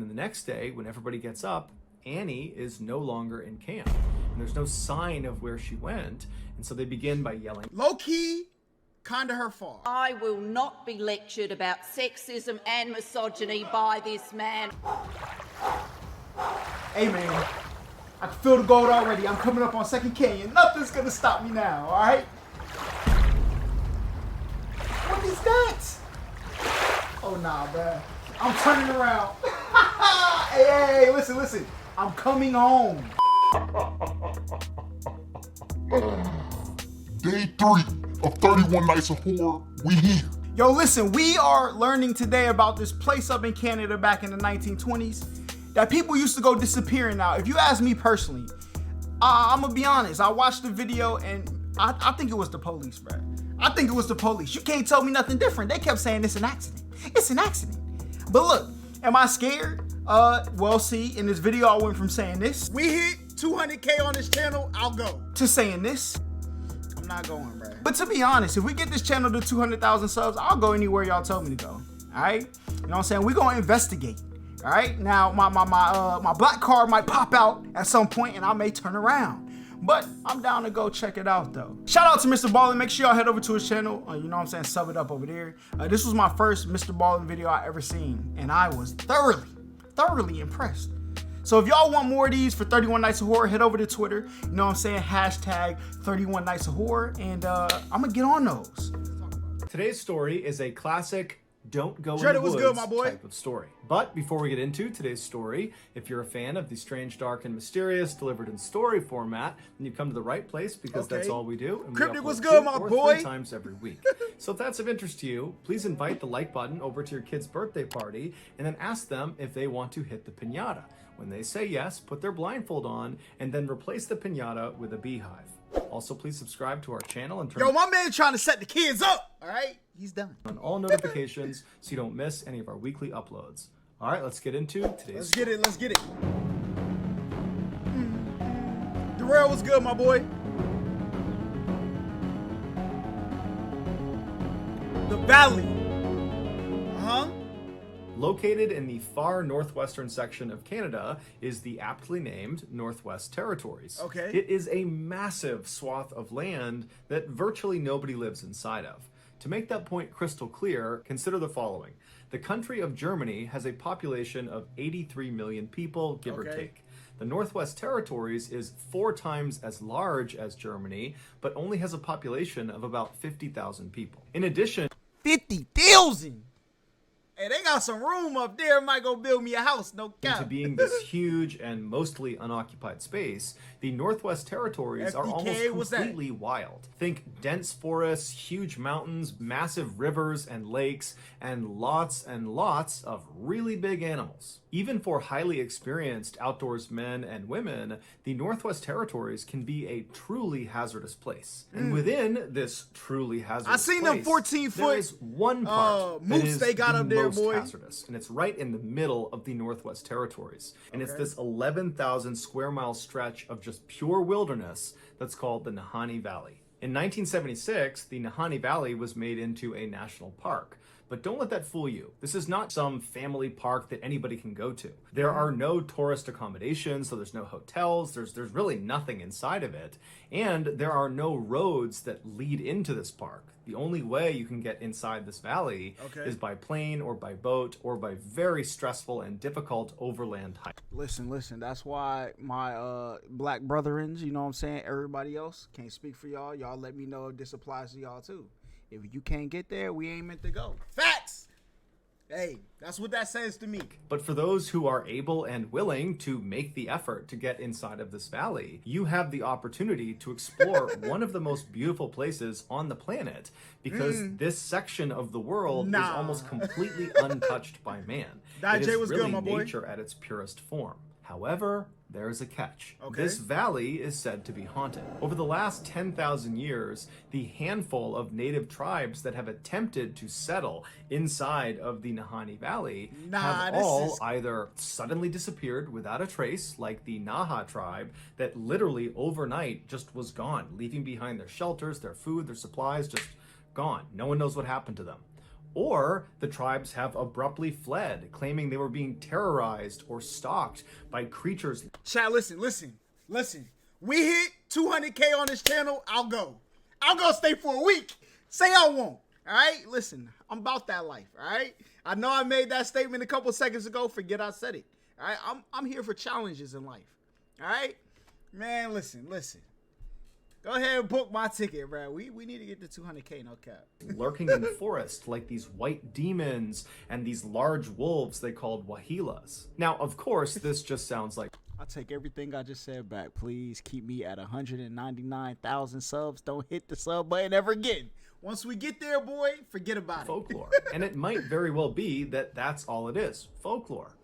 And the next day, when everybody gets up, Annie is no longer in camp. And there's no sign of where she went. And so they begin by yelling, low-key, kinda her fault. I will not be lectured about sexism and misogyny by this man. Hey man, I can feel the gold already. I'm coming up on Second Canyon. Nothing's gonna stop me now, alright? What is that? Oh nah, bruh. I'm turning around. Hey, listen. I'm coming home. Day 3 of 31 Nights of Horror, we here. Yo, listen, we are learning today about this place up in Canada back in the 1920s that people used to go disappearing. Now, if you ask me personally, I'm gonna be honest. I watched the video and I think it was the police, bro. I think it was the police. You can't tell me nothing different. They kept saying it's an accident. It's an accident. But look, am I scared? Well, see, in this video, I went from saying this. We hit 200K on this channel, I'll go. To saying this. I'm not going, bro. But to be honest, if we get this channel to 200,000 subs, I'll go anywhere y'all tell me to go. All right? You know what I'm saying? We're gonna investigate. All right? Now, my black card might pop out at some point, and I may turn around. But I'm down to go check it out, though. Shout out to Mr. Ballin. Make sure y'all head over to his channel. You know what I'm saying? Sub it up over there. This was my first Mr. Ballin video I ever seen, and I was thoroughly impressed. So if y'all want more of these for 31 Nights of Horror, head over to Twitter. You know what I'm saying? Hashtag 31 Nights of Horror, and I'm gonna get on those. Today's story is a classic don't go in Dread, the it was woods good, my boy. type of story. But before we get into today's story, if you're a fan of the strange, dark, and mysterious delivered in story format, then you've come to the right place because that's all we do. And Cryptic we was upload good, 2 my or boy. 3 times every week. So if that's of interest to you, please invite the like button over to your kid's birthday party and then ask them if they want to hit the piñata. When they say yes, put their blindfold on and then replace the piñata with a beehive. Also, please subscribe to our channel and turn Yo, my man trying to set the kids up, all right? He's done. on all notifications so you don't miss any of our weekly uploads. All right, let's get into today's Let's get it. Darrell was good, my boy. The Valley. Located in the far northwestern section of Canada is the aptly named Northwest Territories. Okay. It is a massive swath of land that virtually nobody lives inside of. To make that point crystal clear, consider the following. The country of Germany has a population of 83 million people, give or take. The Northwest Territories is 4 times as large as Germany, but only has a population of about 50,000 people. In addition, 50,000. Hey, they got some room up there. Might go build me a house, no cap. into being this huge and mostly unoccupied space, the Northwest Territories are FDK, almost completely wild. Think dense forests, huge mountains, massive rivers and lakes, and lots of really big animals. Even for highly experienced outdoors men and women, the Northwest Territories can be a truly hazardous place. And within this truly hazardous I seen them 14-foot there is one part that moose is they got the up there, most boy. hazardous, and it's right in the middle of the Northwest Territories. And it's this 11,000 square mile stretch of just pure wilderness that's called the Nahani Valley. In 1976, the Nahani Valley was made into a national park. But don't let that fool you. This is not some family park that anybody can go to. There are no tourist accommodations, so there's no hotels, there's really nothing inside of it. And there are no roads that lead into this park. The only way you can get inside this valley is by plane or by boat or by very stressful and difficult overland hike. Listen, that's why my black brethrens, you know what I'm saying, everybody else, can't speak for y'all. Y'all let me know if this applies to y'all too. If you can't get there, we ain't meant to go. Facts! Hey, that's what that says to me. But for those who are able and willing to make the effort to get inside of this valley, you have the opportunity to explore one of the most beautiful places on the planet, because this section of the world is almost completely untouched by man. It is really nature at its purest form. However, there's a catch. This valley is said to be haunted. Over the last 10,000 years, the handful of native tribes that have attempted to settle inside of the Nahani Valley have all either suddenly disappeared without a trace, like the Naha tribe, that literally overnight just was gone, leaving behind their shelters, their food, their supplies, just gone. No one knows what happened to them. Or the tribes have abruptly fled, claiming they were being terrorized or stalked by creatures. Chat, listen. We hit 200K on this channel, I'll go stay for a week. Say I won't. All right, listen, I'm about that life. All right, I know I made that statement a couple seconds ago. Forget I said it. All right, I'm here for challenges in life. All right, man. Listen. Go ahead and book my ticket, bro. We need to get to 200K, no cap. Lurking in the forest, like these white demons and these large wolves they called wahilas. Now, of course, this just sounds like I'll take everything I just said back. Please keep me at 199,000 subs. Don't hit the sub button ever again. Once we get there, boy, forget about folklore. And it might very well be that that's all it is, folklore.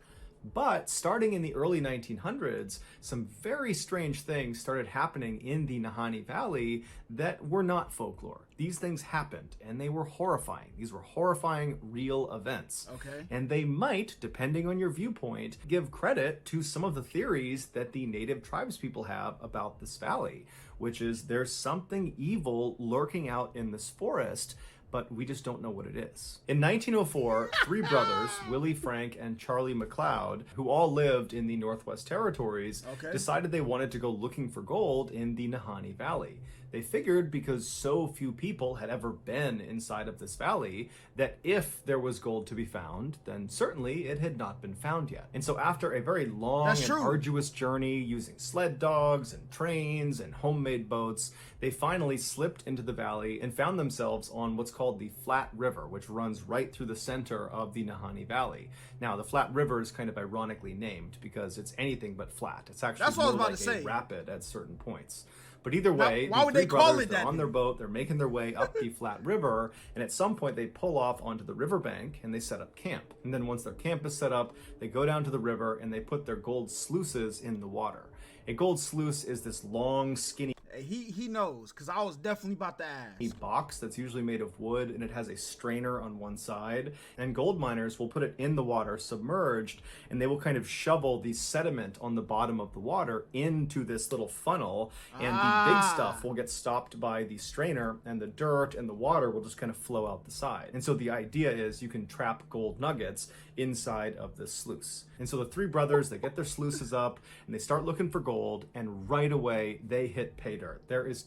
But starting in the early 1900s, some very strange things started happening in the Nahani Valley that were not folklore. These things happened, and they were horrifying. These were horrifying real events. Okay. And they might, depending on your viewpoint, give credit to some of the theories that the native tribes people have about this valley, which is there's something evil lurking out in this forest, but we just don't know what it is. In 1904, three brothers, Willie, Frank, and Charlie McLeod, who all lived in the Northwest Territories, decided they wanted to go looking for gold in the Nahani Valley. They figured because so few people had ever been inside of this valley that if there was gold to be found, then certainly it had not been found yet. And so after a very long and arduous journey using sled dogs and trains and homemade boats, they finally slipped into the valley and found themselves on what's called the Flat River, which runs right through the center of the Nahani Valley. Now, the Flat River is kind of ironically named because it's anything but flat. It's actually more like a rapid at certain points. But either way, why would they call it that? They're on their boat, they're making their way up the Flat River, and at some point they pull off onto the riverbank and they set up camp. And then once their camp is set up, they go down to the river and they put their gold sluices in the water. A gold sluice is this long, skinny He knows, because I was definitely about to ask. A box that's usually made of wood, and it has a strainer on one side. And gold miners will put it in the water, submerged, and they will kind of shovel the sediment on the bottom of the water into this little funnel. And the big stuff will get stopped by the strainer, and the dirt and the water will just kind of flow out the side. And so the idea is you can trap gold nuggets inside of this sluice. And so the three brothers, they get their sluices up, and they start looking for gold, and right away they hit pay dirt. There is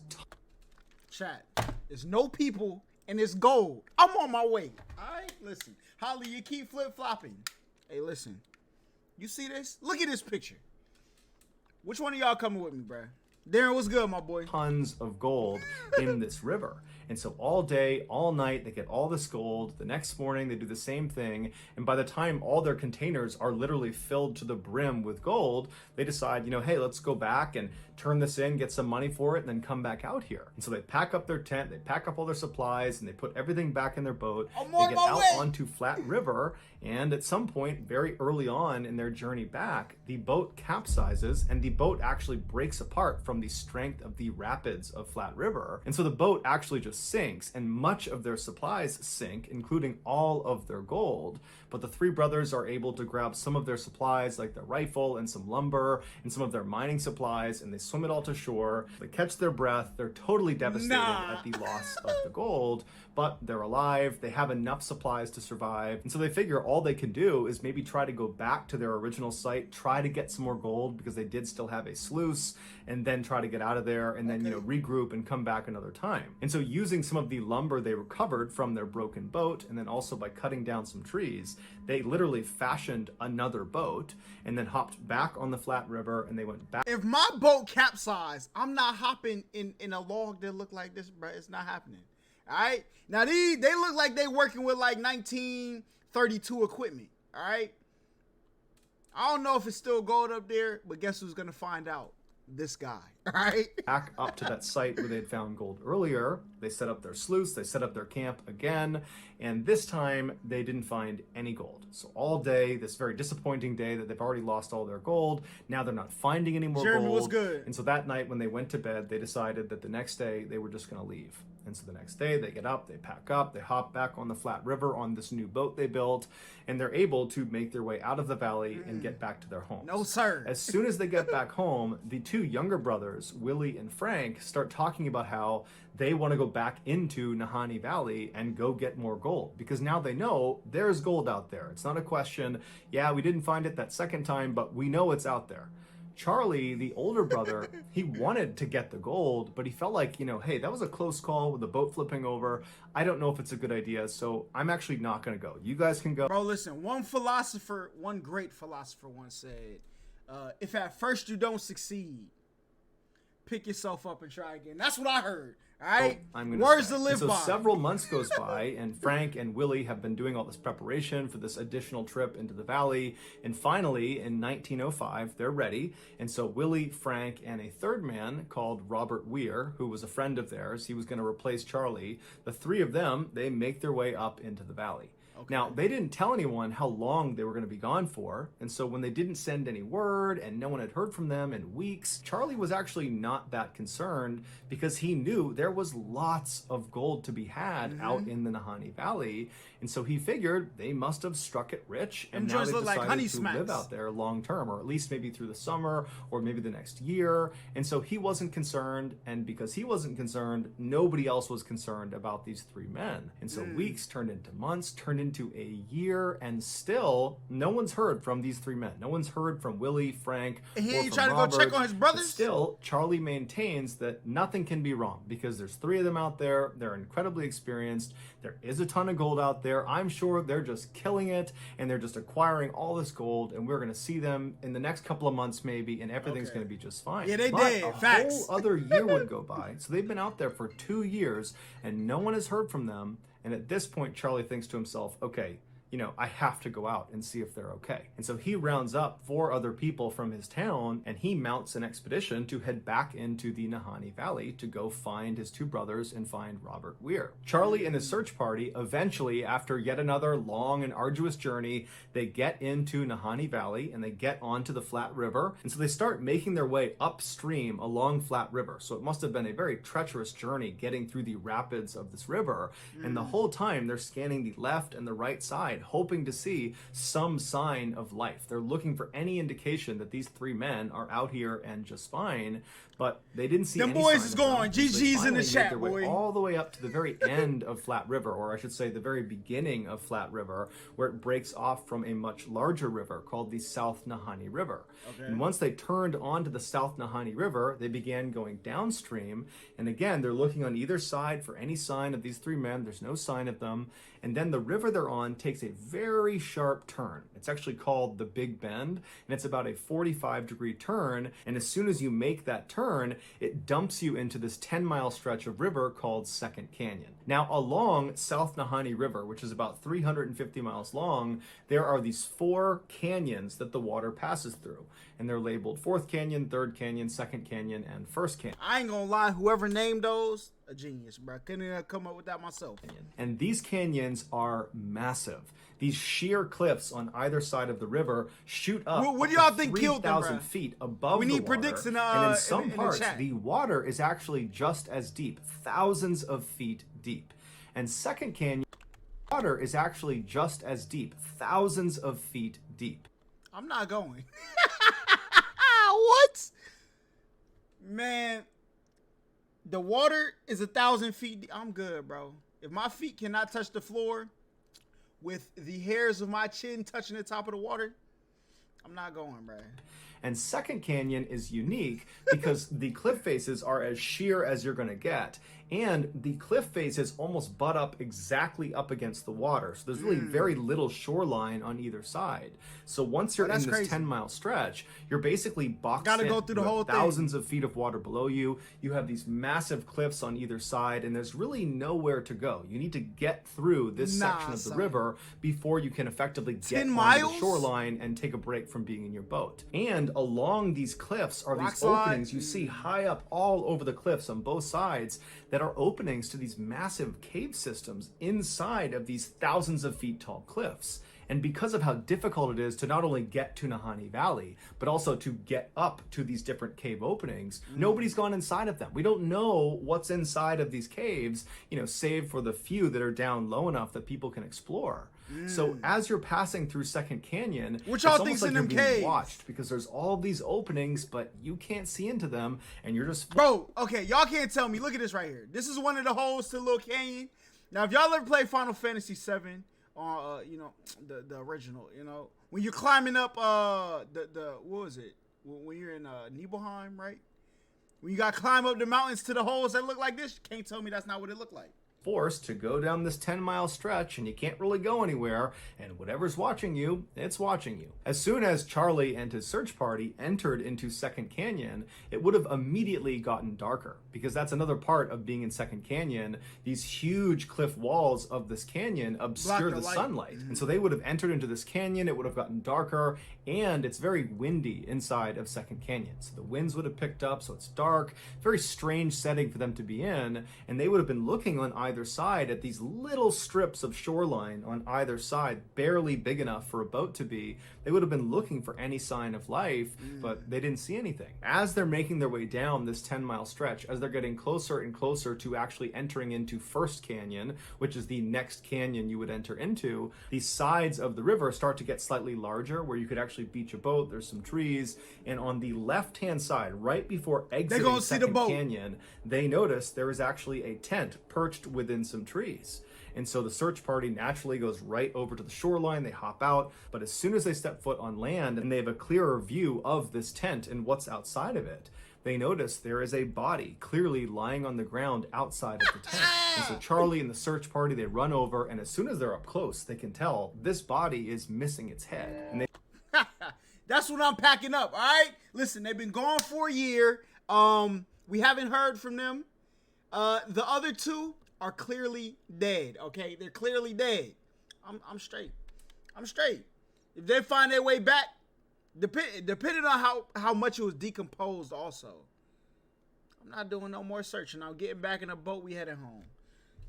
chat. There's no people and it's gold. I'm on my way. Alright, listen. Holla, you keep flip-flopping. Hey, listen. You see this? Look at this picture. Which one of y'all coming with me, bruh? Darren, what's good, my boy? Tons of gold in this river. And so all day, all night, they get all this gold. The next morning, they do the same thing. And by the time all their containers are literally filled to the brim with gold, they decide, you know, hey, let's go back and turn this in, get some money for it, and then come back out here. And so they pack up their tent, they pack up all their supplies, and they put everything back in their boat. They get out onto Flat River, and at some point, very early on in their journey back, the boat capsizes, and the boat actually breaks apart from the strength of the rapids of Flat River. And so the boat actually just sinks, and much of their supplies sink, including all of their gold. But the three brothers are able to grab some of their supplies, like their rifle and some lumber and some of their mining supplies, and they swim it all to shore. They catch their breath. They're totally devastated at the loss of the gold, but they're alive. They have enough supplies to survive. And so they figure all they can do is maybe try to go back to their original site, try to get some more gold because they did still have a sluice, and then try to get out of there and then, you know, regroup and come back another time. And so using some of the lumber they recovered from their broken boat, and then also by cutting down some trees, they literally fashioned another boat and then hopped back on the Flat River, and they went back. If my boat capsized, I'm not hopping in a log that look like this, bro. It's not happening. All right. Now they look like they working with like 1932 equipment. All right. I don't know if it's still gold up there, but guess who's gonna find out? This guy. All right. Back up to that site where they had found gold earlier. They set up their sluice, they set up their camp again, and this time they didn't find any gold. So all day, this very disappointing day that they've already lost all their gold, now they're not finding any more gold. What's good? And so that night when they went to bed, they decided that the next day they were just gonna leave. And so the next day they get up, they pack up, they hop back on the Flat River on this new boat they built, and they're able to make their way out of the valley and get back to their homes. No, sir. As soon as they get back home, the two younger brothers, Willie and Frank, start talking about how they want to go back into Nahani Valley and go get more gold, because now they know there's gold out there. It's not a question, yeah, we didn't find it that second time, but we know it's out there. Charlie, the older brother, he wanted to get the gold, but he felt like, you know, hey, that was a close call with the boat flipping over. I don't know if it's a good idea, so I'm actually not going to go. You guys can go. Bro, listen, one great philosopher once said, if at first you don't succeed, pick yourself up and try again. That's what I heard. All right, words to live by. So several months goes by, and Frank and Willie have been doing all this preparation for this additional trip into the valley. And finally, in 1905, they're ready. And so Willie, Frank, and a third man called Robert Weir, who was a friend of theirs, he was going to replace Charlie. The three of them, they make their way up into the valley. Okay. Now, they didn't tell anyone how long they were going to be gone for, and so when they didn't send any word and no one had heard from them in weeks, Charlie was actually not that concerned, because he knew there was lots of gold to be had out in the Nahani Valley, and so he figured they must have struck it rich, and now they decided to live out there long term, or at least maybe through the summer, or maybe the next year, and so he wasn't concerned, and because he wasn't concerned, nobody else was concerned about these three men, and so weeks turned into months, turned into a year, and still no one's heard from these three men. No one's heard from Willie, Frank, and he or ain't from trying Robert, to go check on his brothers. But still, Charlie maintains that nothing can be wrong, because there's three of them out there. They're incredibly experienced. There is a ton of gold out there. I'm sure they're just killing it, and they're just acquiring all this gold, and we're going to see them in the next couple of months maybe, and everything's going to be just fine. Yeah, they but did. a Facts. whole other year would go by. So they've been out there for 2 years, and no one has heard from them. And at this point, Charlie thinks to himself, okay, you know, I have to go out and see if they're okay. And so he rounds up 4 other people from his town, and he mounts an expedition to head back into the Nahani Valley to go find his 2 brothers and find Robert Weir. Charlie and his search party, eventually, after yet another long and arduous journey, they get into Nahani Valley and they get onto the Flat River. And so they start making their way upstream along Flat River. So it must have been a very treacherous journey getting through the rapids of this river. And the whole time they're scanning the left and the right side, hoping to see some sign of life. They're looking for any indication that these 3 men are out here and just fine, but they didn't see them any boys sign is of going. them. GG's in the chat, their way boy. all the way up to the very end of Flat River, or I should say the very beginning of Flat River, where it breaks off from a much larger river called the South Nahani River. Okay. And once they turned onto the South Nahani River, they began going downstream, and again, they're looking on either side for any sign of these 3 men. There's no sign of them. And then the river they're on takes a very sharp turn. It's actually called the Big Bend, and it's about a 45-degree turn. And as soon as you make that turn, it dumps you into this 10-mile stretch of river called Second Canyon. Now, along South Nahani River, which is about 350 miles long, there are these 4 canyons that the water passes through. And they're labeled 4th Canyon, 3rd Canyon, 2nd Canyon, and 1st Canyon. I ain't gonna lie, whoever named those, a genius, bro. Couldn't come up with that myself. And these canyons are massive. These sheer cliffs on either side of the river shoot up. What do y'all think killed them, 3,000 feet above we the need water. predictions And in some in the parts, chat. the water is actually just as deep, thousands of feet deep. And Second Canyon, water is actually just as deep, thousands of feet deep. I'm not going. What? Man, the water is 1,000 feet deep. I'm good, bro. If my feet cannot touch the floor with the hairs of my chin touching the top of the water, I'm not going, bro. And Second Canyon is unique because the cliff faces are as sheer as you're going to get. And the cliff faces almost butt up exactly up against the water. So there's really very little shoreline on either side. So once you're in this 10-mile stretch, you're basically boxed in. Go through the whole thing. Thousands of feet of water below you. You have these massive cliffs on either side, and there's really nowhere to go. You need to get through this section of the river before you can effectively get onto the shoreline and take a break from being in your boat. And along these cliffs are these openings you see high up all over the cliffs on both sides that are openings to these massive cave systems inside of these thousands of feet tall cliffs. And because of how difficult it is to not only get to Nahani Valley, but also to get up to these different cave openings, nobody's gone inside of them. We don't know what's inside of these caves, save for the few that are down low enough that people can explore. So as you're passing through Second Canyon, What y'all it's think's almost like in you're them being caves? watched, because there's all these openings, but you can't see into them, and you're just... Bro, okay, y'all can't tell me. Look at this right here. This is one of the holes to the little canyon. Now, if y'all ever played Final Fantasy VII, the original, when you're climbing up what was it? When you're in Nibelheim, right? When you got to climb up the mountains to the holes that look like this, you can't tell me that's not what it looked like. Forced to go down this 10-mile stretch, and you can't really go anywhere, and whatever's watching you, it's watching you. As soon as Charlie and his search party entered into Second Canyon, it would have immediately gotten darker, because that's another part of being in Second Canyon. These huge cliff walls of this canyon obscure the sunlight. And so they would have entered into this canyon, it would have gotten darker, and it's very windy inside of Second Canyon. So the winds would have picked up, so it's dark, very strange setting for them to be in, and they would have been looking on either side at these little strips of shoreline on either side, barely big enough for a boat to be. They would have been looking for any sign of life, but they didn't see anything. As they're making their way down this 10-mile stretch, as they're getting closer and closer to actually entering into First Canyon, which is the next canyon you would enter into, the sides of the river start to get slightly larger, where you could actually beach a boat. There's some trees, and on the left-hand side, right before exiting Second Canyon, they notice there is actually a tent perched within some trees. And so the search party naturally goes right over to the shoreline. They hop out, but as soon as they step foot on land and they have a clearer view of this tent and what's outside of it, they notice there is a body clearly lying on the ground outside of the tent. And so Charlie and the search party, they run over, and as soon as they're up close, they can tell this body is missing its head. And they That's what I'm packing up, all right? Listen, they've been gone for a year. We haven't heard from them. The other two are clearly dead, okay? They're clearly dead. I'm straight. I'm straight. If they find their way back, depending on how much it was decomposed also, I'm not doing no more searching. I'm getting back in the boat. We heading home.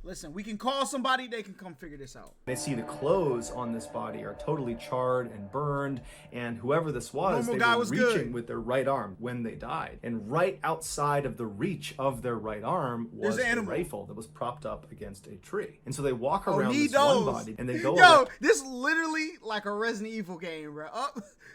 Listen, we can call somebody. They can come figure this out. They see the clothes on this body are totally charred and burned, and whoever this was, they were reaching with their right arm when they died. And right outside of the reach of their right arm was a rifle that was propped up against a tree. And so they walk around this one body, and they go this literally like a Resident Evil game, bro.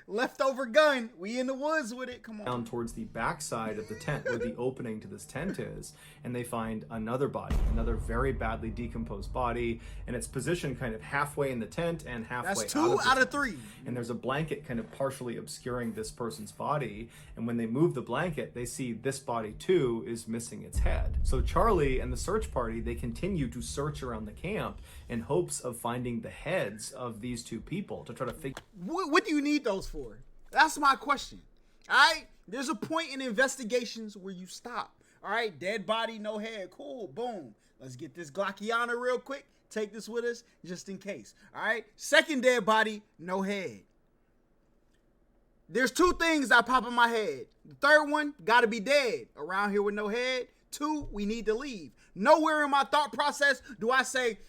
Leftover gun. We in the woods with it. Come on. Down towards the backside of the tent where the opening to this tent is, and they find another body, another very badly decomposed body, and it's positioned kind of halfway in the tent and halfway That's two out of three. And there's a blanket kind of partially obscuring this person's body, and when they move the blanket, they see this body too is missing its head. So Charlie and the search party, they continue to search around the camp in hopes of finding the heads of these two people to try to figure. What do you need those for? That's my question. All right, there's a point in investigations where you stop. All right, dead body, no head, cool, boom. Let's get this Glockiana real quick. Take this with us just in case. All right, second dead body, no head. There's two things that pop in my head. The third one, gotta be dead. Around here with no head. Two, we need to leave. Nowhere in my thought process do I say,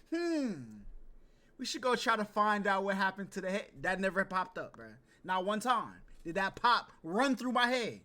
we should go try to find out what happened to the head. That never popped up, bro. Not one time did that pop run through my head.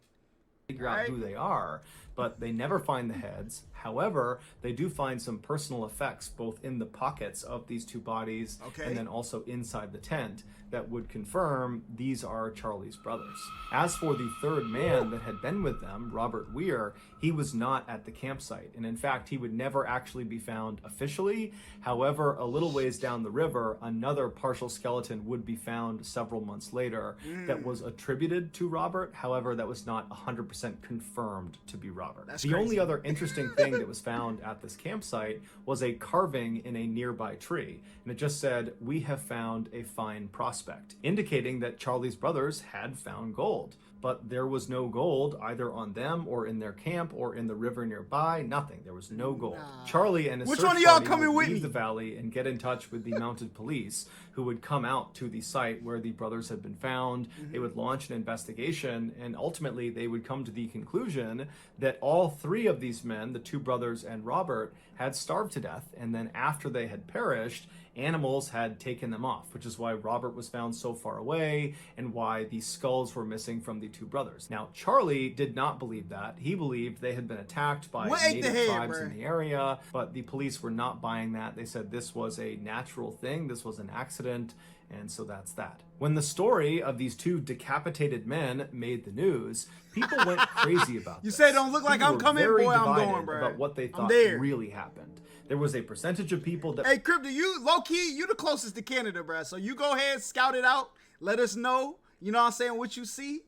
Figure out who they are, but they never find the heads. However, they do find some personal effects both in the pockets of these two bodies and then also inside the tent that would confirm these are Charlie's brothers. As for the third man that had been with them, Robert Weir, he was not at the campsite, and in fact he would never actually be found officially. However, a little ways down the river, another partial skeleton would be found several months later that was attributed to Robert. However, that was not 100% confirmed to be Robert. The only other interesting thing that was found at this campsite was a carving in a nearby tree, and it just said, "We have found a fine prospect," indicating that Charlie's brothers had found gold. But there was no gold either on them or in their camp or in the river nearby. Nothing. There was no gold. Charlie and his search party would leave the valley and get in touch with the mounted police, who would come out to the site where the brothers had been found. They would launch an investigation, and ultimately they would come to the conclusion that all three of these men, the two brothers and Robert, had starved to death, and then after they had perished, animals had taken them off, which is why Robert was found so far away and why the skulls were missing from the two brothers. Now, Charlie did not believe that. He believed they had been attacked by native tribes in the area, but the police were not buying that. They said this was a natural thing, this was an accident, and so that's that. When the story of these two decapitated men made the news, people went crazy about this. You say don't look like People I'm were coming, very boy, I'm divided going, bro. about what they thought there. really happened. There was a percentage of people that... Hey, Crypto, you, low-key, you the closest to Canada, bro. So you go ahead, scout it out. Let us know, you know what I'm saying, what you see.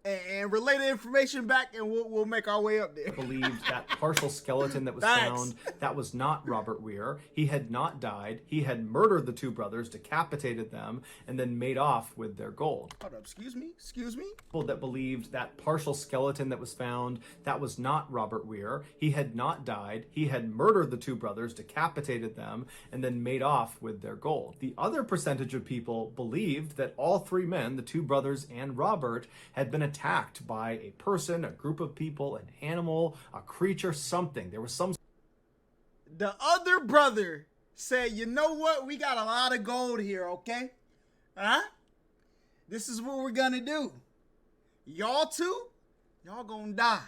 And relay the information back, and we'll make our way up there. Believed that partial skeleton that was found, that was not Robert Weir. He had not died. He had murdered the two brothers, decapitated them, and then made off with their gold. Hold up, excuse me? People that believed that partial skeleton that was found, that was not Robert Weir. He had not died. He had murdered the two brothers, decapitated them, and then made off with their gold. The other percentage of people believed that all three men, the two brothers and Robert, had been attacked by a person, a group of people, an animal, a creature, something. There was some... The other brother said, you know what? We got a lot of gold here, okay? Huh? This is what we're gonna do. Y'all two, y'all gonna die.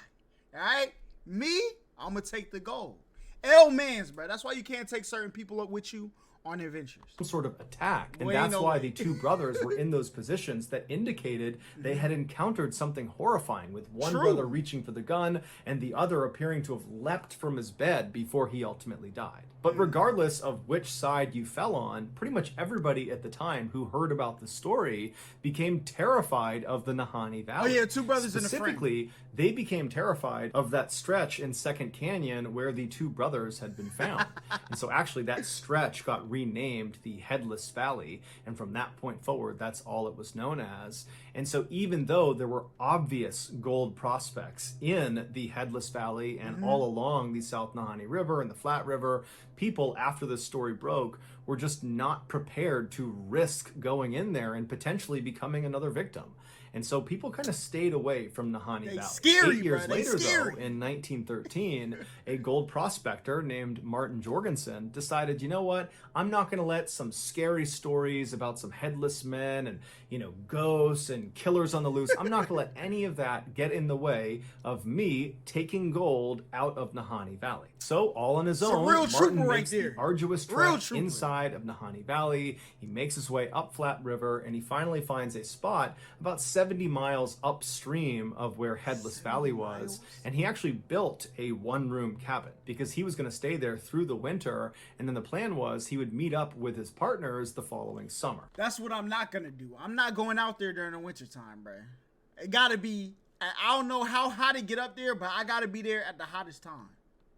All right? Me, I'm gonna take the gold. L-mans, bro. That's why you can't take certain people up with you on adventures. Some sort of attack, and that's why the two brothers were in those positions that indicated they had encountered something horrifying, with one brother reaching for the gun and the other appearing to have leapt from his bed before he ultimately died. But regardless of which side you fell on, pretty much everybody at the time who heard about the story became terrified of the Nahani Valley. Oh yeah, two brothers in a frame. Specifically, they became terrified of that stretch in Second Canyon where the two brothers had been found. And so actually that stretch got renamed the Headless Valley, and from that point forward, that's all it was known as. And so even though there were obvious gold prospects in the Headless Valley and all along the South Nahani River and the Flat River, people after this story broke were just not prepared to risk going in there and potentially becoming another victim. And so people kind of stayed away from Nahani Valley. Scary, 8 years bro. later, though, in 1913, a gold prospector named Martin Jorgensen decided, you know what? I'm not going to let some scary stories about some headless men and, you know, ghosts and killers on the loose. I'm not going to let any of that get in the way of me taking gold out of Nahani Valley. So, all on his own, Martin makes the arduous trek inside of Nahani Valley. He makes his way up Flat River, and he finally finds a spot about 70 miles upstream of where Headless Valley was, and he actually built a one-room cabin because he was going to stay there through the winter, and then the plan was he would meet up with his partners the following summer. That's what I'm not going to do. I'm not going out there during the winter time, bro. It got to be, I don't know how hot to get up there, but I got to be there at the hottest time.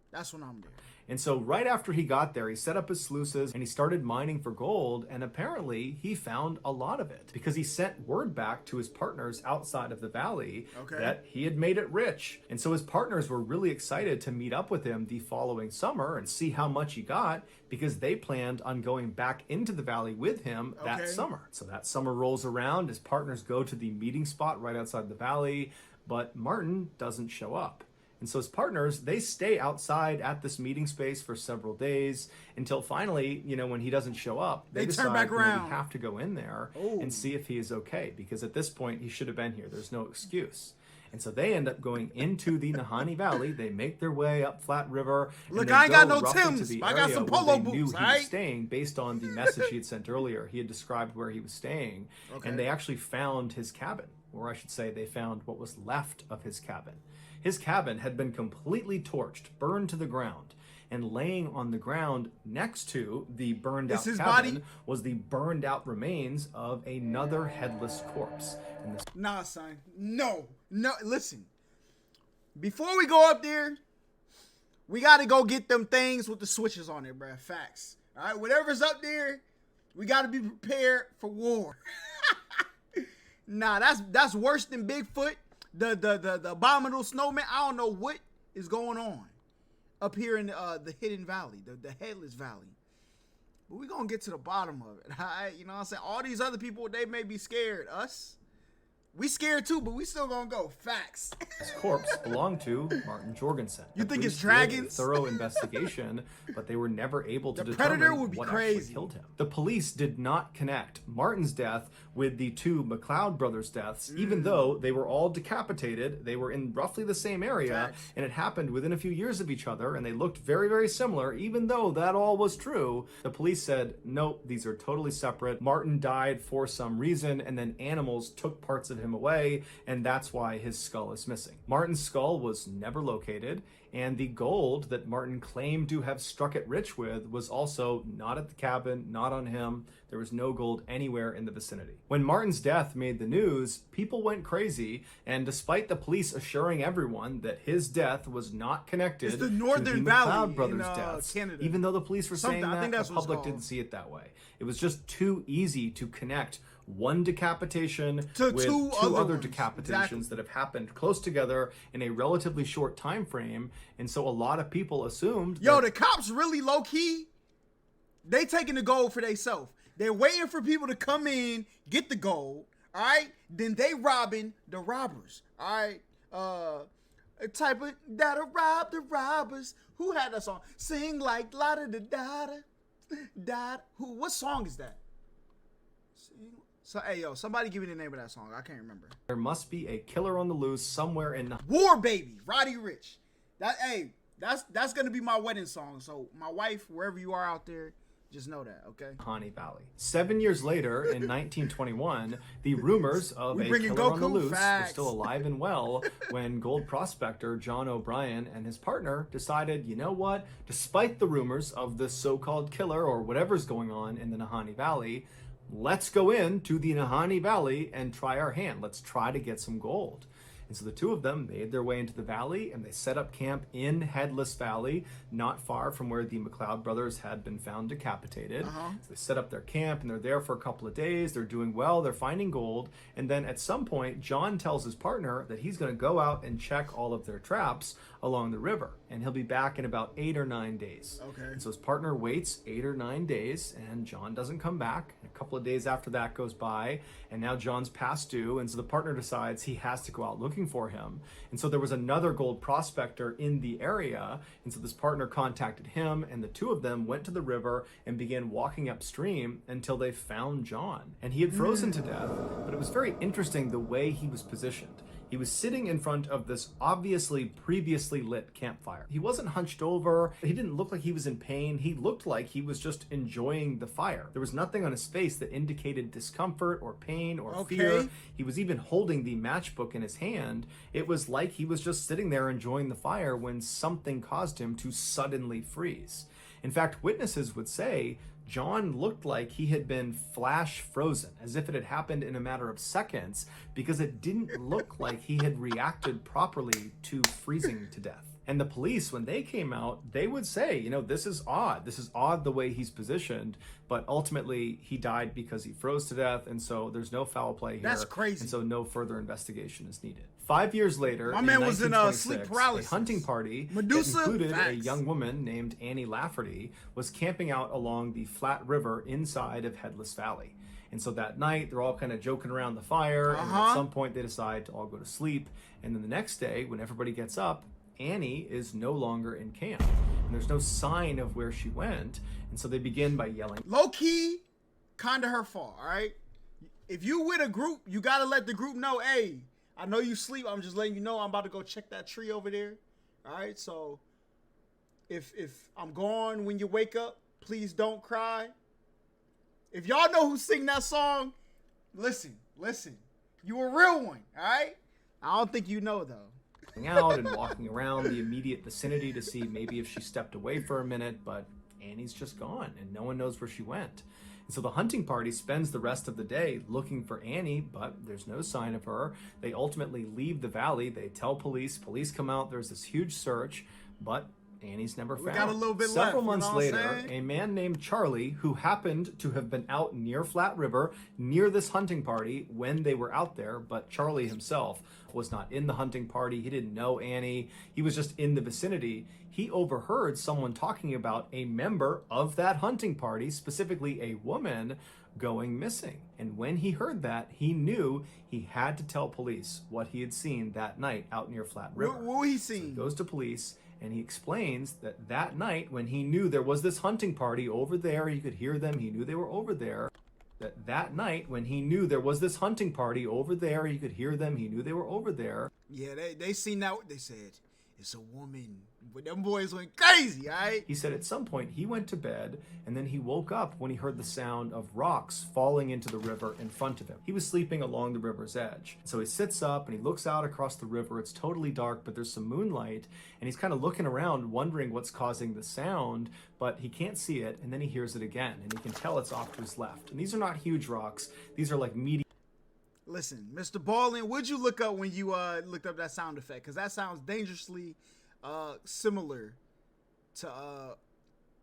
That's when I'm there. And so right after he got there, he set up his sluices and he started mining for gold, and apparently he found a lot of it because he sent word back to his partners outside of the valley that he had made it rich. And so his partners were really excited to meet up with him the following summer and see how much he got, because they planned on going back into the valley with him that summer. So that summer rolls around, his partners go to the meeting spot right outside the valley, but Martin doesn't show up. And so his partners, they stay outside at this meeting space for several days until finally, you know, when he doesn't show up, they decide, turn back around. We have to go in there and see if he is okay, because at this point he should have been here. There's no excuse. And so they end up going into the Nahani Valley. They make their way up Flat River. Look, I ain't got no Timbs. I got some polo boots. Knew he was staying based on the message he had sent earlier. He had described where he was staying, and they actually found his cabin, or I should say, they found what was left of his cabin. His cabin had been completely torched, burned to the ground, and laying on the ground next to the burned out cabin was the burned out remains of another headless corpse. And nah, son. No, listen. Before we go up there, we got to go get them things with the switches on it, bruh. Facts. All right, whatever's up there, we got to be prepared for war. Nah, that's worse than Bigfoot. The abominable snowman. I don't know what is going on up here in the Hidden Valley, the Headless Valley. But we're going to get to the bottom of it. All right? You know what I'm saying? All these other people, they may be scared. Us, We scared too, but we still gonna go. Facts. His corpse belonged to Martin Jorgensen. You The think it's police did dragons? a thorough investigation, but they were never able to The determine predator would be what crazy. actually killed him. The police did not connect Martin's death with the two McLeod brothers' deaths, even though they were all decapitated. They were in roughly the same area, Facts. and it happened within a few years of each other, and they looked very, very similar, even though that all was true. The police said, nope, these are totally separate. Martin died for some reason, and then animals took parts of him away, and that's why his skull is missing. Martin's skull was never located, and the gold that Martin claimed to have struck it rich with was also not at the cabin, not on him. There was no gold anywhere in the vicinity. When Martin's death made the news, people went crazy, and despite the police assuring everyone that his death was not connected It's the to Northern the Valley McLeod in, brothers' deaths, Canada. even though the police were Something- saying I think that, that's the what it's public called. didn't see it that way. It was just too easy to connect one decapitation To with two two other other ones. decapitations Exactly. that have happened close together in a relatively short time frame, and so a lot of people assumed Yo, that the cops really low key. They taking the gold for themselves. They're waiting for people to come in, get the gold. All right, then they robbing the robbers. All right, a type of that'll rob the robbers. Who had that song? Sing like la da da da da. Who? What song is that? So hey yo, somebody give me the name of that song. I can't remember. there must be a killer on the loose somewhere in War Baby, Roddy Ricch. That's gonna be my wedding song. So my wife, wherever you are out there, just know that, okay? Nahani Valley. 7 years later, in 1921, the rumors of We a bringing killer on the Goku? loose Facts. were still alive and well when gold prospector John O'Brien and his partner decided, you know what? Despite the rumors of this so-called killer or whatever's going on in the Nahani Valley, let's go into the Nahani Valley and try our hand. Let's try to get some gold. And so the two of them made their way into the valley, and they set up camp in Headless Valley, not far from where the McLeod brothers had been found decapitated. So they set up their camp, and they're there for a couple of days. They're doing well. They're finding gold. And then at some point, John tells his partner that he's going to go out and check all of their traps along the river, and he'll be back in about 8 or 9 days. Okay. And so his partner waits 8 or 9 days, and John doesn't come back. A couple of days after that goes by, and now John's past due, and so the partner decides he has to go out looking for him. And so there was another gold prospector in the area, and so this partner contacted him, and the two of them went to the river and began walking upstream until they found John. And he had frozen to death, but it was very interesting the way he was positioned. He was sitting in front of this obviously previously lit campfire. He wasn't hunched over. He didn't look like he was in pain. He looked like he was just enjoying the fire. There was nothing on his face that indicated discomfort or pain or fear. He was even holding the matchbook in his hand. It was like he was just sitting there enjoying the fire when something caused him to suddenly freeze. In fact, witnesses would say John looked like he had been flash frozen, as if it had happened in a matter of seconds, because it didn't look like he had reacted properly to freezing to death. And the police, when they came out, they would say, you know, this is odd. This is odd the way he's positioned. But ultimately, he died because he froze to death. And so there's no foul play here. That's crazy. And so no further investigation is needed. 5 years later, My in man was in 1926, sleep paralysis. a hunting party Medusa? that included a Facts. young woman named Annie Lafferty was camping out along the flat river inside of Headless Valley. And so that night, they're all kind of joking around the fire. And at some point, they decide to all go to sleep. And then the next day, when everybody gets up, Annie is no longer in camp. And there's no sign of where she went. And so they begin by yelling. Low key, kind of her fault, all right? If you with a group, you got to let the group know, hey, I know you sleep. I'm just letting you know I'm about to go check that tree over there. All right, so if I'm gone when you wake up, please don't cry. If y'all know who sing that song, listen. You a real one, all right? I don't think you know, though. Out and walking around the immediate vicinity to see maybe if she stepped away for a minute, but Annie's just gone and no one knows where she went. And so the hunting party spends the rest of the day looking for Annie, but there's no sign of her. They ultimately leave the valley. They tell police. Police come out. There's this huge search, but Annie's never found. got a little bit Several left, months you know what I'm later, saying? a man named Charlie, who happened to have been out near Flat River, near this hunting party when they were out there, but Charlie himself was not in the hunting party. He didn't know Annie. He was just in the vicinity. He overheard someone talking about a member of that hunting party, specifically a woman, going missing. And when he heard that, he knew he had to tell police what he had seen that night out near Flat River. What he So seen? he goes to police and he explains that that night when he knew there was this hunting party over there, he could hear them, he knew they were over there. That night when he knew there was this hunting party over there, he could hear them, he knew they were over there. Yeah, they seen that. They said, it's a woman. But them boys went crazy, all right? He said at some point he went to bed and then he woke up when he heard the sound of rocks falling into the river in front of him. He was sleeping along the river's edge. So he sits up and he looks out across the river. It's totally dark, but there's some moonlight, and he's kind of looking around wondering what's causing the sound, but he can't see it, and then he hears it again, and he can tell it's off to his left. And these are not huge rocks. These are like medium. Listen, Mr. Ballin, what'd you look up when you looked up that sound effect? Because that sounds dangerously similar to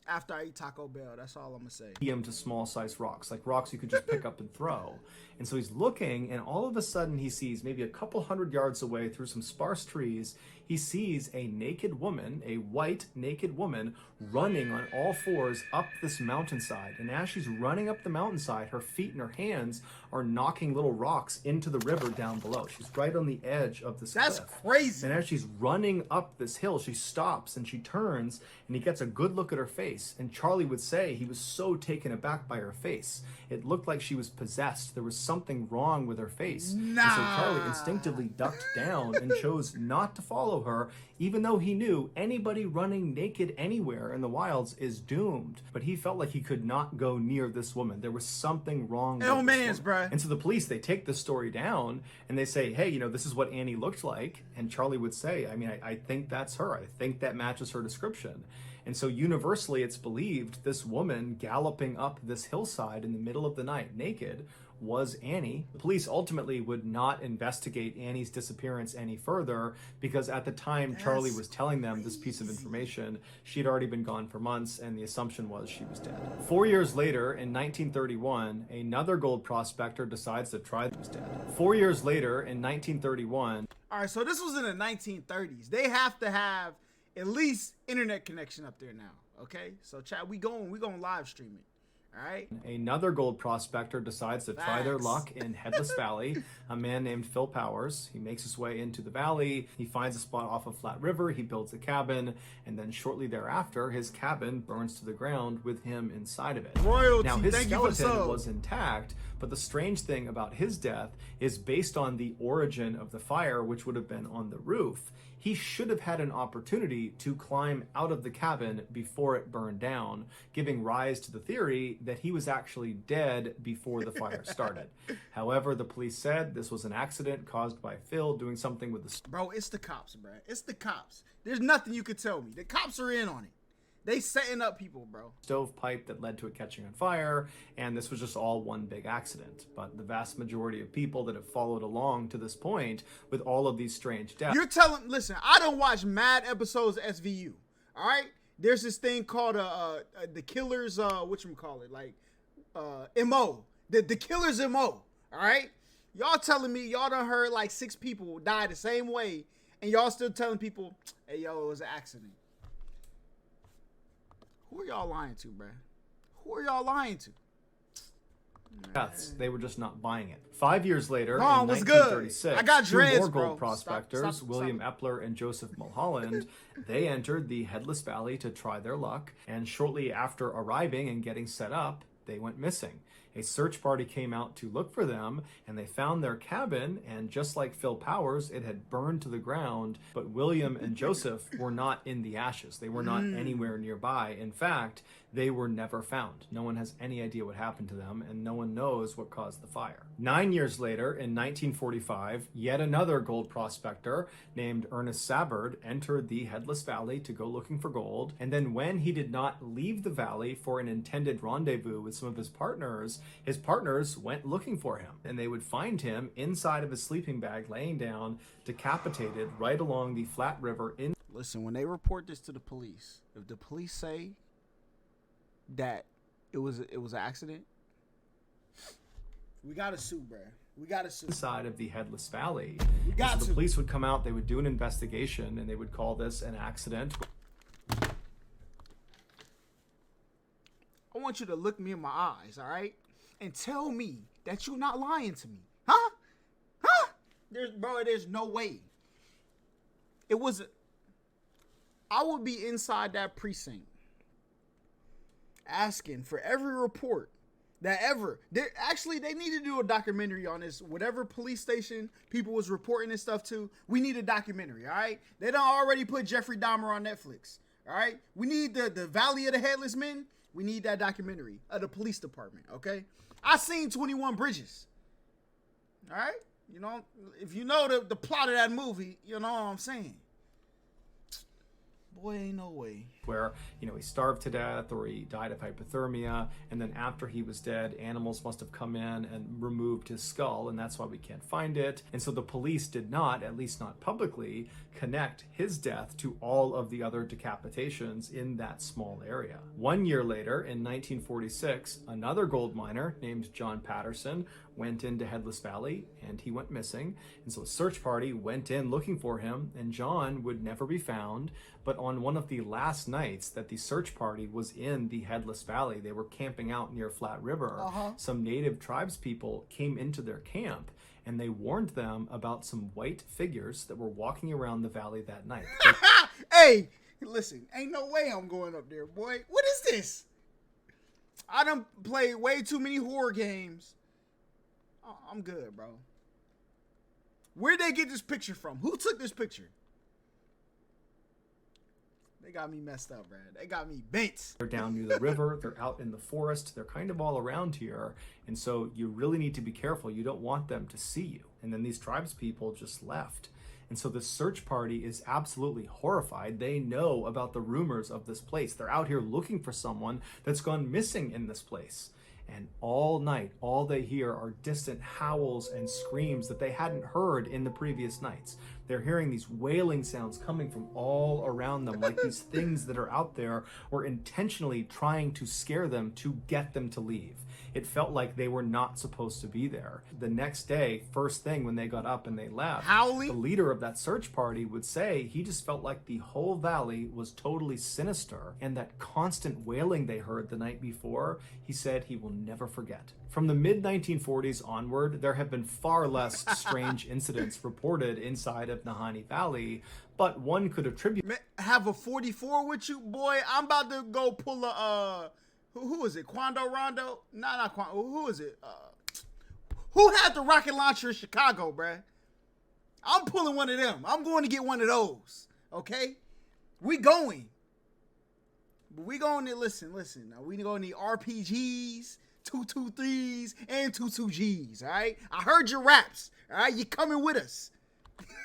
After I Eat Taco Bell. That's all I'm gonna say. Medium to small size rocks, like rocks you could just pick up and throw. And so he's looking, and all of a sudden he sees, maybe a couple hundred yards away through some sparse trees, he sees a naked woman, a white naked woman, running on all fours up this mountainside. And as she's running up the mountainside, her feet and her hands are knocking little rocks into the river down below. She's right on the edge of this That's cliff. crazy. And as she's running up this hill, she stops and she turns, and he gets a good look at her face. And Charlie would say he was so taken aback by her face. It looked like she was possessed. There was something wrong with her face. And so Charlie instinctively ducked down and chose not to follow her, even though he knew anybody running naked anywhere in the wilds is doomed. But he felt like he could not go near this woman. There was something wrong with this woman. Bruh. And so the police, they take this story down and they say, hey, this is what Annie looked like. And Charlie would say, I think that's her. I think that matches her description. And so universally, it's believed this woman galloping up this hillside in the middle of the night naked was Annie. The police ultimately would not investigate Annie's disappearance any further because at the time Charlie was telling them this piece of information, she'd already been gone for months, and the assumption was she was dead. 4 years later, in 1931, another gold prospector decides to try. Was dead. 4 years later, in 1931. All right, so this was in the 1930s. They have to have at least internet connection up there now. Okay, so chat, we going live stream it. All right. Another gold prospector decides to try their luck in Headless Valley. A man named Phil Powers. He makes his way into the valley. He finds a spot off of Flat River. He builds a cabin, and then shortly thereafter, his cabin burns to the ground with him inside of it. Royalty. Now, his skeleton was intact, but the strange thing about his death is based on the origin of the fire, which would have been on the roof. He should have had an opportunity to climb out of the cabin before it burned down, giving rise to the theory that he was actually dead before the fire started. However, the police said this was an accident caused by Phil doing something with the... Bro, it's the cops, bro. It's the cops. There's nothing you could tell me. The cops are in on it. They setting up people, bro. Stovepipe that led to it catching on fire, and this was just all one big accident. But the vast majority of people that have followed along to this point with all of these strange deaths... You're telling... Listen, I don't watch mad episodes of SVU, all right? There's this thing called the Killer's, whatchamacallit, like, MO. The Killer's MO, all right? Y'all telling me y'all done heard like 6 people die the same way, and y'all still telling people, hey, yo, it was an accident. Who are y'all lying to, bruh? Who are y'all lying to? Deaths. They were just not buying it. 5 years later, Ron, in what's 1936, good? I got dreads, two more bro. gold prospectors, Stop. William Epler and Joseph Mulholland, they entered the Headless Valley to try their luck, and shortly after arriving and getting set up, they went missing. A search party came out to look for them, and they found their cabin, and just like Phil Powers, it had burned to the ground, but William and Joseph were not in the ashes. They were not anywhere nearby. In fact, they were never found. No one has any idea what happened to them, and no one knows what caused the fire. 9 years later, in 1945, yet another gold prospector named Ernest Sabbard entered the Headless Valley to go looking for gold, and then when he did not leave the valley for an intended rendezvous with some of his partners went looking for him, and they would find him inside of his sleeping bag, laying down, decapitated, right along the Flat River. Listen, when they report this to the police, if the police say that it was an accident, we gotta sue, bruh. We gotta sue. Inside of the Headless Valley. We got so to. the police would come out, they would do an investigation, and they would call this an accident. I want you to look me in my eyes, all right? and tell me that you're not lying to me. Huh? Huh? There's no way. I would be inside that precinct asking for every report that ever. They need to do a documentary on this. Whatever police station people was reporting this stuff to, we need a documentary, all right? They done already put Jeffrey Dahmer on Netflix, all right? We need the Valley of the Headless Men. We need that documentary of the police department, okay? I seen 21 Bridges, all right? You know, if you know the plot of that movie, you know what I'm saying. Boy, ain't no way. Where, he starved to death or he died of hypothermia, and then after he was dead, animals must have come in and removed his skull, and that's why we can't find it. And so the police did not, at least not publicly, connect his death to all of the other decapitations in that small area. 1 year later, in 1946, another gold miner named John Patterson went into Headless Valley, and he went missing. And so a search party went in looking for him, and John would never be found. But on one of the last nights that the search party was in the Headless Valley, they were camping out near Flat River. Some native tribes people came into their camp, and they warned them about some white figures that were walking around the valley that night. Hey, listen, ain't no way I'm going up there, boy. What is this? I done played way too many horror games. Oh, I'm good, bro. Where'd they get this picture from? Who took this picture? They got me messed up, bro. They got me bent. They're down near the river. They're out in the forest. They're kind of all around here. And so you really need to be careful. You don't want them to see you. And then these tribes people just left. And so the search party is absolutely horrified. They know about the rumors of this place. They're out here looking for someone that's gone missing in this place. And all night, all they hear are distant howls and screams that they hadn't heard in the previous nights. They're hearing these wailing sounds coming from all around them, like these things that are out there were intentionally trying to scare them to get them to leave. It felt like they were not supposed to be there. The next day, first thing when they got up and they left, howling? The leader of that search party would say he just felt like the whole valley was totally sinister, and that constant wailing they heard the night before, he said he will never forget. From the mid-1940s onward, there have been far less strange incidents reported inside of Nahani Valley, but one could attribute... Have a 44 with you, boy? I'm about to go pull a... Who is it? Quando Rondo? Nah, not Quando. Who is it? Who had the rocket launcher in Chicago, bruh? I'm pulling one of them. I'm going to get one of those. Okay? We going. But we going to listen. Now, we going to need RPGs, 223s, and 22Gs. All right? I heard your raps. All right? You coming with us.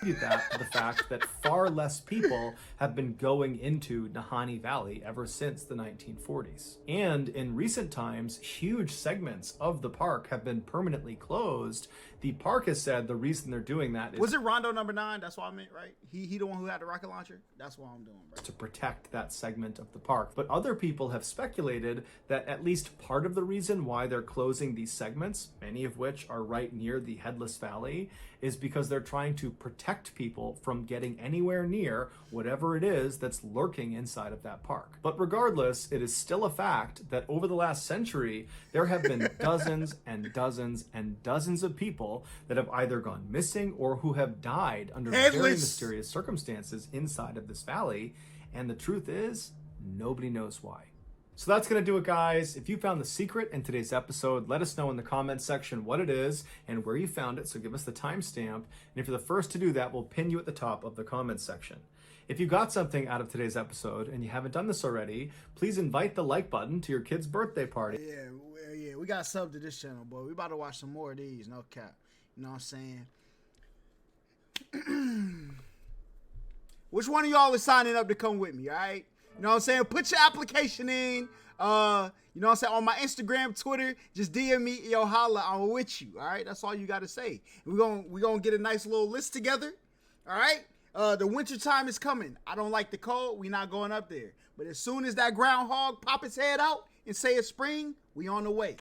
That to the fact that far less people have been going into Nahani Valley ever since the 1940s. And in recent times, huge segments of the park have been permanently closed. The park has said the reason they're doing that is... Was it Rondo number 9? That's what I meant, right? He the one who had the rocket launcher? That's what I'm doing, bro. To protect that segment of the park. But other people have speculated that at least part of the reason why they're closing these segments, many of which are right near the Headless Valley, is because they're trying to protect people from getting anywhere near whatever it is that's lurking inside of that park. But regardless, it is still a fact that over the last century, there have been dozens and dozens and dozens of people that have either gone missing or who have died under very mysterious circumstances inside of this valley. And the truth is, nobody knows why. So that's going to do it, guys. If you found the secret in today's episode, let us know in the comments section what it is and where you found it. So give us the timestamp. And if you're the first to do that, we'll pin you at the top of the comments section. If you got something out of today's episode and you haven't done this already, please invite the like button to your kid's birthday party. Yeah, we got sub to this channel, boy. We about to watch some more of these, no cap. You know what I'm saying? Which one of y'all is signing up to come with me, all right? You know what I'm saying? Put your application in. You know what I'm saying? On my Instagram, Twitter, just DM me, yo, Holla, I'm with you, all right? That's all you got to say. We're gonna get a nice little list together, all right? The winter time is coming. I don't like the cold. We not going up there. But as soon as that groundhog pop its head out and say it's spring, we on the way.